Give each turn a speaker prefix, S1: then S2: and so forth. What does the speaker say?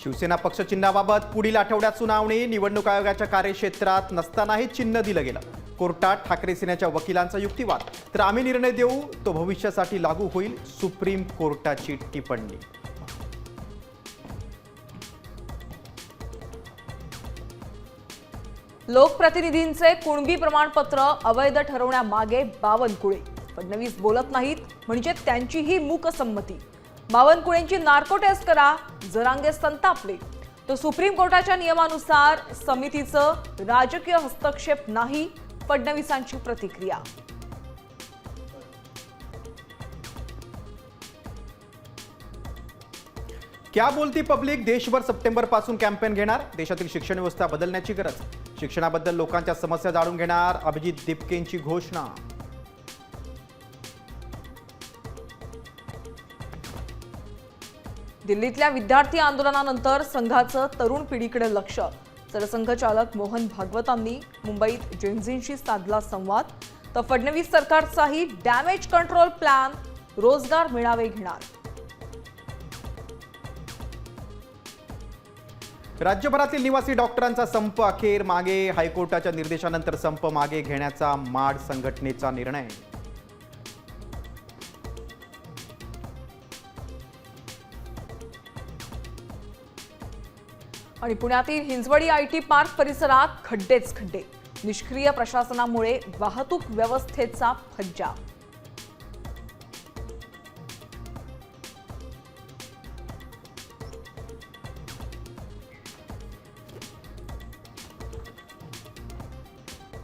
S1: शिवसेना पक्ष चिन्हाबाबत पुढील आठवड्यात सुनावणी। निवडणूक आयोगाच्या कार्यक्षेत्रात नसतानाही चिन्ह दिलं गेलं। कोर्टात ठाकरे सेनेच्या वकिलांचा युक्तिवाद। तर आम्ही निर्णय देऊ तो भविष्यासाठी लागू होईल, सुप्रीम कोर्टाची टिप्पणी।
S2: लोकप्रतिनिधींचे कुणबी प्रमाणपत्र अवैध ठरवण्यामागे बावनकुळे। फडणवीस बोलत नाहीत म्हणजे त्यांचीही मूकसंमती। बावनकुळेंची नार्को टेस्ट करा, जरांगे संतापले। तो सुप्रीम कोर्टाच्या नियमानुसार समितीचं राजकीय हस्तक्षेप नाही, फडणवीसांची प्रतिक्रिया।
S1: क्या बोलती पब्लिक देशभर सप्टेंबर पासून कॅम्पेन घेणार। देशातील शिक्षण व्यवस्था बदलण्याची गरज। शिक्षणाबद्दल लोकांच्या समस्या जाणून घेणार अभिजित दिपकेंची घोषणा।
S2: दिल्लीतल्या विद्यार्थी आंदोलनानंतर संघाचं तरुण पिढीकडे लक्ष। सरसंघचालक मोहन भागवतांनी मुंबईत जेनझींशी साधला संवाद। तर फडणवीस सरकारचाही डॅमेज कंट्रोल प्लॅन, रोजगार मेळावे घेणार।
S1: राज्यभरातील निवासी डॉक्टरांचा संप अखेर मागे। हायकोर्टाच्या निर्देशानंतर संप मागे घेण्याचा माड संघटनेचा निर्णय।
S2: आणि पुण्यातील हिंजवडी आयटी पार्क परिसरात खड्डेच खड्डे। निष्क्रिय प्रशासनामुळे वाहतूक व्यवस्थेचा फज्जा।